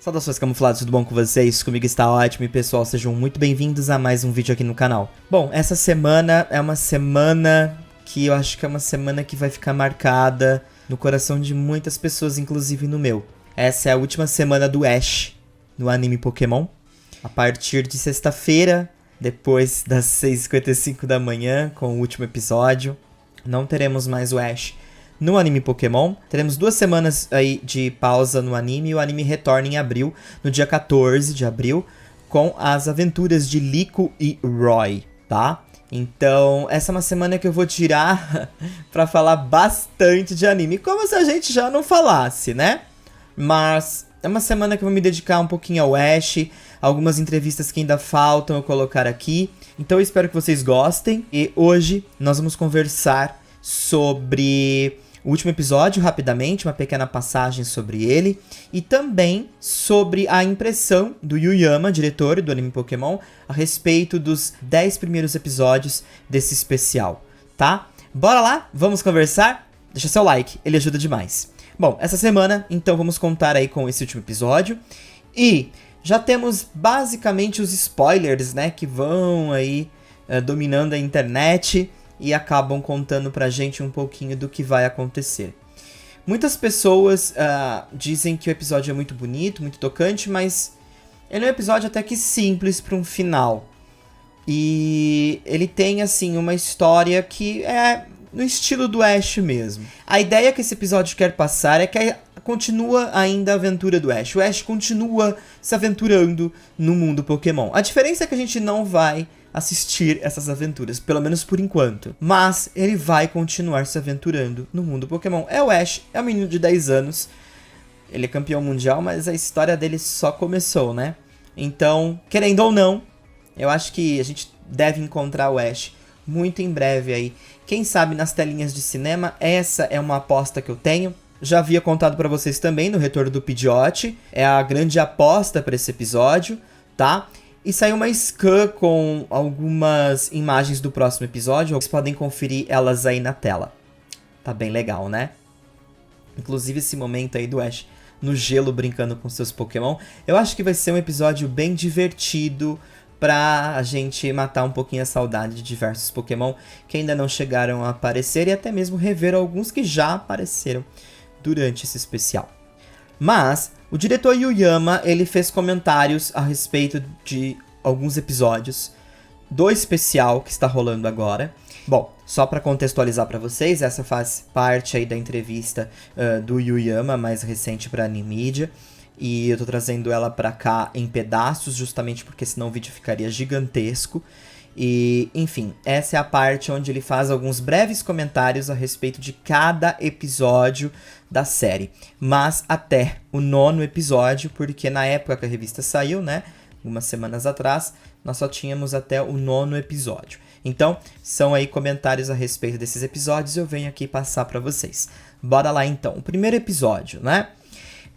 Saudações camuflados, tudo bom com vocês? Comigo está ótimo e pessoal, sejam muito bem-vindos a mais um vídeo aqui no canal. Bom, essa semana é uma semana que eu acho que é uma semana que vai ficar marcada no coração de muitas pessoas, inclusive no meu. Essa é a última semana do Ash no anime Pokémon. A partir de sexta-feira, depois das 6h55 da manhã, com o último episódio, não teremos mais o Ash no anime Pokémon. Teremos 2 semanas aí de pausa no anime e o anime retorna em abril, no dia 14 de abril, com as aventuras de Liko e Roy, tá? Então, essa é uma semana que eu vou tirar pra falar bastante de anime, como se a gente já não falasse, né? Mas é uma semana que eu vou me dedicar um pouquinho ao Ash, algumas entrevistas que ainda faltam eu colocar aqui. Então eu espero que vocês gostem. E hoje nós vamos conversar sobre o último episódio, rapidamente, uma pequena passagem sobre ele. E também sobre a impressão do Yuyama, diretor do anime Pokémon, a respeito dos 10 primeiros episódios desse especial, tá? Bora lá? Vamos conversar? Deixa seu like, ele ajuda demais. Bom, essa semana, então, vamos contar aí com esse último episódio. E já temos basicamente os spoilers, né, que vão aí dominando a internet e acabam contando pra gente um pouquinho do que vai acontecer. Muitas pessoas dizem que o episódio é muito bonito, muito tocante, mas ele é um episódio até que simples para um final. E ele tem, assim, uma história que é no estilo do Ash mesmo. A ideia que esse episódio quer passar é que continua ainda a aventura do Ash. O Ash continua se aventurando no mundo Pokémon. A diferença é que a gente não vai assistir essas aventuras, pelo menos por enquanto. Mas ele vai continuar se aventurando no mundo Pokémon. É o Ash, é um menino de 10 anos. Ele é campeão mundial, mas a história dele só começou, né? Então, querendo ou não, eu acho que a gente deve encontrar o Ash muito em breve aí. Quem sabe nas telinhas de cinema, essa é uma aposta que eu tenho. Já havia contado pra vocês também no retorno do Pidgeot. É a grande aposta pra esse episódio, tá? E saiu uma scan com algumas imagens do próximo episódio. Vocês podem conferir elas aí na tela. Tá bem legal, né? Inclusive esse momento aí do Ash no gelo brincando com seus Pokémon. Eu acho que vai ser um episódio bem divertido pra a gente matar um pouquinho a saudade de diversos Pokémon que ainda não chegaram a aparecer e até mesmo rever alguns que já apareceram durante esse especial. Mas o diretor Yuyama, ele fez comentários a respeito de alguns episódios do especial que está rolando agora. Bom, só para contextualizar para vocês, essa faz parte aí da entrevista do Yuyama mais recente para Animedia. E eu tô trazendo ela pra cá em pedaços, justamente porque senão o vídeo ficaria gigantesco. E, enfim, essa é a parte onde ele faz alguns breves comentários a respeito de cada episódio da série. Mas até o 9º episódio, porque na época que a revista saiu, né, algumas semanas atrás, nós só tínhamos até o 9º episódio. Então, são aí comentários a respeito desses episódios e eu venho aqui passar pra vocês. Bora lá então, o primeiro episódio, né?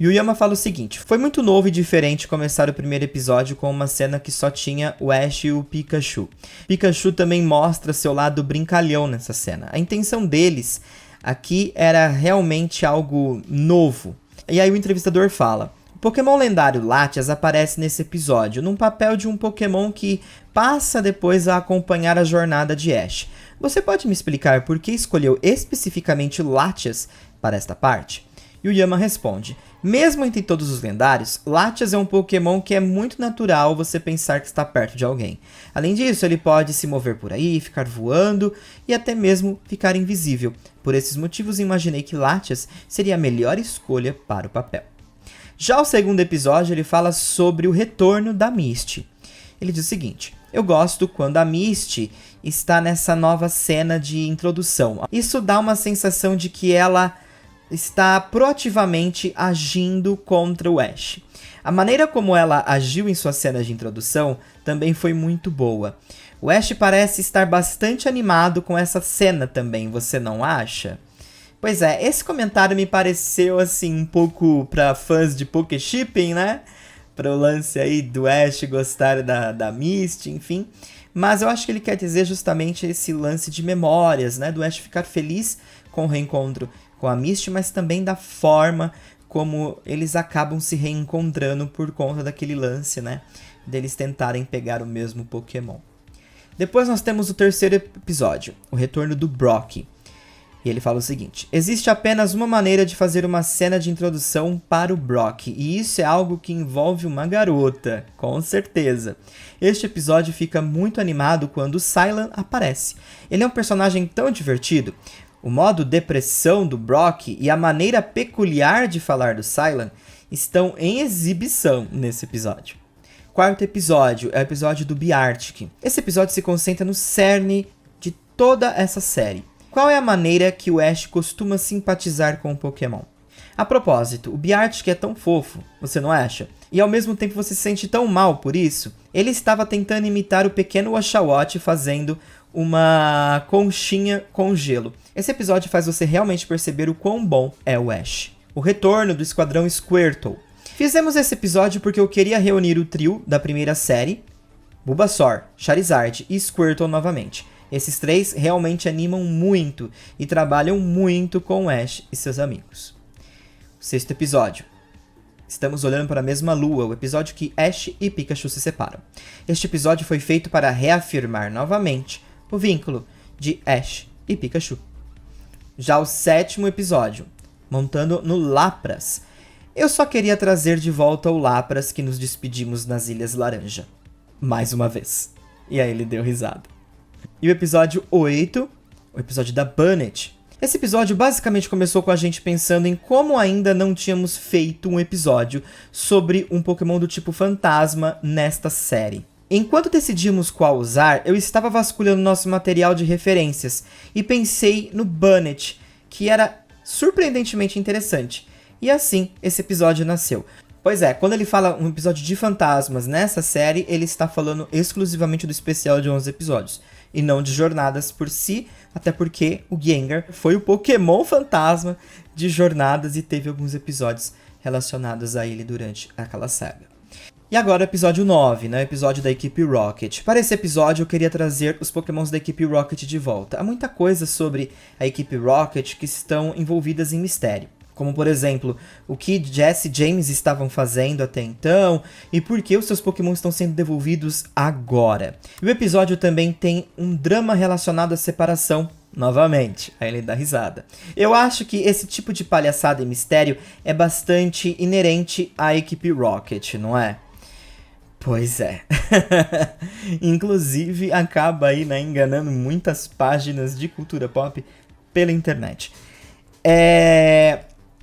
Yuyama fala o seguinte: foi muito novo e diferente começar o primeiro episódio com uma cena que só tinha o Ash e o Pikachu. Pikachu também mostra seu lado brincalhão nessa cena. A intenção deles aqui era realmente algo novo. E aí o entrevistador fala: o Pokémon lendário Latias aparece nesse episódio, num papel de um Pokémon que passa depois a acompanhar a jornada de Ash. Você pode me explicar por que escolheu especificamente Latias para esta parte? Yuyama responde: mesmo entre todos os lendários, Latias é um Pokémon que é muito natural você pensar que está perto de alguém. Além disso, ele pode se mover por aí, ficar voando e até mesmo ficar invisível. Por esses motivos, imaginei que Latias seria a melhor escolha para o papel. Já o segundo episódio, ele fala sobre o retorno da Misty. Ele diz o seguinte: eu gosto quando a Misty está nessa nova cena de introdução. Isso dá uma sensação de que ela está proativamente agindo contra o Ash. A maneira como ela agiu em sua cena de introdução também foi muito boa. O Ash parece estar bastante animado com essa cena também, você não acha? Pois é, esse comentário me pareceu assim um pouco para fãs de Pokéshipping, né? Para o lance aí do Ash gostar da Misty, enfim. Mas eu acho que ele quer dizer justamente esse lance de memórias, né? Do Ash ficar feliz com o reencontro com a Misty, mas também da forma como eles acabam se reencontrando por conta daquele lance, né, deles tentarem pegar o mesmo Pokémon. Depois nós temos o terceiro episódio, o retorno do Brock. E ele fala o seguinte: existe apenas uma maneira de fazer uma cena de introdução para o Brock, e isso é algo que envolve uma garota, com certeza. Este episódio fica muito animado quando o Sylan aparece. Ele é um personagem tão divertido. O modo depressão do Brock e a maneira peculiar de falar do Sylan estão em exibição nesse episódio. Quarto episódio é o episódio do Biartic. Esse episódio se concentra no cerne de toda essa série. Qual é a maneira que o Ash costuma simpatizar com o Pokémon? A propósito, o Biartic é tão fofo, você não acha? E ao mesmo tempo você se sente tão mal por isso? Ele estava tentando imitar o pequeno Oshawott fazendo uma conchinha com gelo. Esse episódio faz você realmente perceber o quão bom é o Ash. O retorno do Esquadrão Squirtle. Fizemos esse episódio porque eu queria reunir o trio da primeira série, Bulbasaur, Charizard e Squirtle novamente. Esses três realmente animam muito e trabalham muito com Ash e seus amigos. O sexto episódio. Estamos olhando para a mesma lua, o episódio que Ash e Pikachu se separam. Este episódio foi feito para reafirmar novamente o vínculo de Ash e Pikachu. Já o sétimo episódio, montando no Lapras. Eu só queria trazer de volta o Lapras que nos despedimos nas Ilhas Laranja. Mais uma vez. E aí ele deu risada. E o episódio 8, o episódio da Bannet. Esse episódio basicamente começou com a gente pensando em como ainda não tínhamos feito um episódio sobre um Pokémon do tipo fantasma nesta série. Enquanto decidimos qual usar, eu estava vasculhando nosso material de referências e pensei no Bannet, que era surpreendentemente interessante. E assim, esse episódio nasceu. Pois é, quando ele fala um episódio de fantasmas nessa série, ele está falando exclusivamente do especial de 11 episódios. E não de jornadas por si, até porque o Gengar foi o Pokémon fantasma de jornadas e teve alguns episódios relacionados a ele durante aquela saga. E agora o episódio 9, né? O episódio da equipe Rocket. Para esse episódio eu queria trazer os Pokémons da equipe Rocket de volta. Há muita coisa sobre a equipe Rocket que estão envolvidas em mistério. Como, por exemplo, o que Jess e James estavam fazendo até então e por que os seus Pokémon estão sendo devolvidos agora. E o episódio também tem um drama relacionado à separação, novamente. Aí ele dá risada. Eu acho que esse tipo de palhaçada e mistério é bastante inerente à equipe Rocket, não é? Pois é. Inclusive, acaba aí, né, enganando muitas páginas de cultura pop pela internet.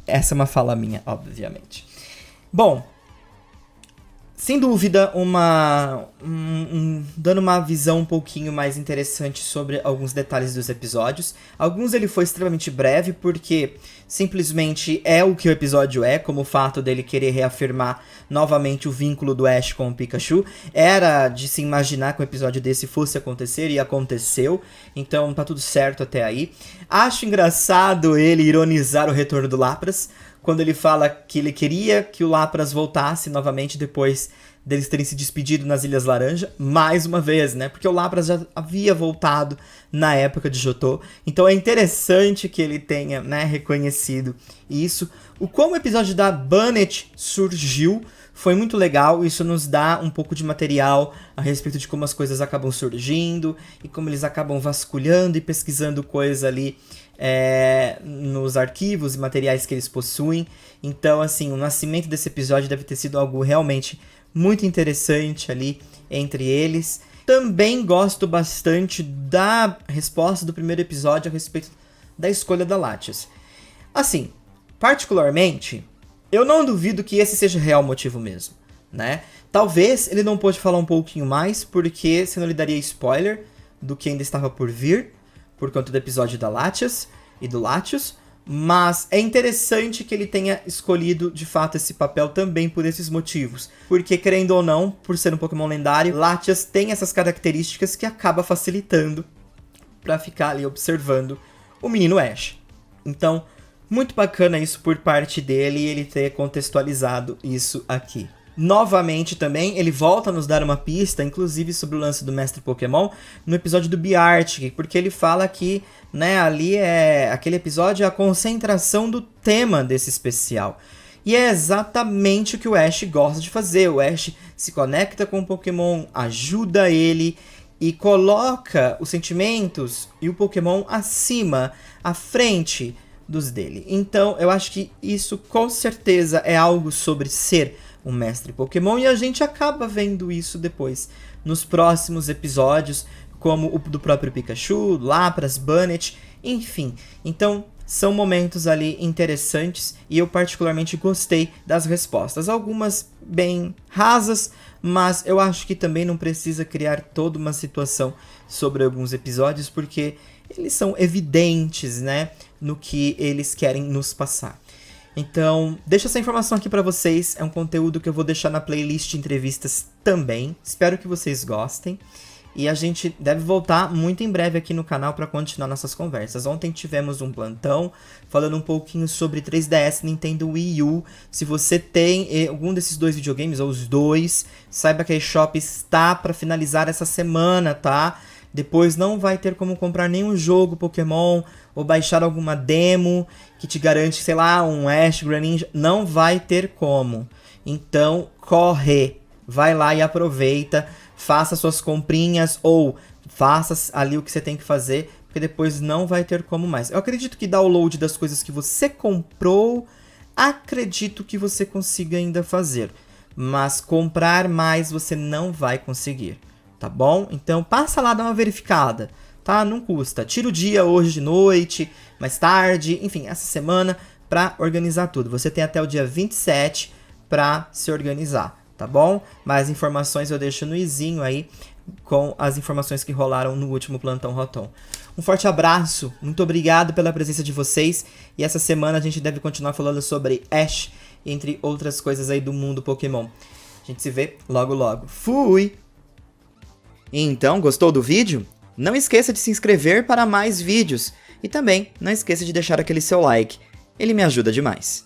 Essa é uma fala minha, obviamente. Bom, sem dúvida, dando uma visão um pouquinho mais interessante sobre alguns detalhes dos episódios. Alguns ele foi extremamente breve, porque simplesmente é o que o episódio é, como o fato dele querer reafirmar novamente o vínculo do Ash com o Pikachu. Era de se imaginar que um episódio desse fosse acontecer, e aconteceu, então tá tudo certo até aí. Acho engraçado ele ironizar o retorno do Lapras, quando ele fala que ele queria que o Lapras voltasse novamente depois deles terem se despedido nas Ilhas Laranja, mais uma vez, né? Porque o Lapras já havia voltado na época de Johto. Então é interessante que ele tenha, né, reconhecido isso. Como o episódio da Bannet surgiu foi muito legal. Isso nos dá um pouco de material a respeito de como as coisas acabam surgindo e como eles acabam vasculhando e pesquisando coisas ali nos arquivos e materiais que eles possuem. Então, assim, o nascimento desse episódio deve ter sido algo realmente muito interessante ali entre eles. Também gosto bastante da resposta do primeiro episódio a respeito da escolha da Latias. Assim, particularmente, eu não duvido que esse seja o real motivo mesmo, né? Talvez ele não pôde falar um pouquinho mais, porque senão ele daria spoiler do que ainda estava por vir, por conta do episódio da Latias e do Latios, mas é interessante que ele tenha escolhido de fato esse papel também por esses motivos, porque querendo ou não, por ser um Pokémon lendário, Latias tem essas características que acaba facilitando para ficar ali observando o menino Ash. Então, muito bacana isso por parte dele e ele ter contextualizado isso aqui. Novamente também, ele volta a nos dar uma pista, inclusive sobre o lance do Mestre Pokémon, no episódio do Biartic, porque ele fala que, né, ali aquele episódio é a concentração do tema desse especial. E é exatamente o que o Ash gosta de fazer. O Ash se conecta com o Pokémon, ajuda ele e coloca os sentimentos e o Pokémon acima, à frente dos dele. Então eu acho que isso com certeza é algo sobre ser um mestre Pokémon, e a gente acaba vendo isso depois nos próximos episódios, como o do próprio Pikachu, Lapras, Bannet, enfim. Então são momentos ali interessantes e eu particularmente gostei das respostas. Algumas bem rasas, mas eu acho que também não precisa criar toda uma situação sobre alguns episódios, porque eles são evidentes, né, no que eles querem nos passar. Então, deixa essa informação aqui pra vocês, é um conteúdo que eu vou deixar na playlist de entrevistas também. Espero que vocês gostem. E a gente deve voltar muito em breve aqui no canal para continuar nossas conversas. Ontem tivemos um plantão falando um pouquinho sobre 3DS, Nintendo Wii U. Se você tem algum desses dois videogames, ou os dois, saiba que a eShop está para finalizar essa semana, tá? Depois não vai ter como comprar nenhum jogo Pokémon ou baixar alguma demo que te garante, sei lá, um Ash, Greninja. Não vai ter como. Então, corre! Vai lá e aproveita. Faça suas comprinhas ou faça ali o que você tem que fazer, porque depois não vai ter como mais. Eu acredito que download das coisas que você comprou, acredito que você consiga ainda fazer. Mas comprar mais você não vai conseguir, tá bom? Então passa lá, dá uma verificada, tá? Não custa. Tira o dia hoje de noite, mais tarde, enfim, essa semana pra organizar tudo. Você tem até o dia 27 pra se organizar, tá bom? Mais informações eu deixo no izinho aí, com as informações que rolaram no último Plantão Rotom. Um forte abraço, muito obrigado pela presença de vocês, e essa semana a gente deve continuar falando sobre Ash, entre outras coisas aí do mundo Pokémon. A gente se vê logo logo. Fui! Então, gostou do vídeo? Não esqueça de se inscrever para mais vídeos, e também não esqueça de deixar aquele seu like, ele me ajuda demais.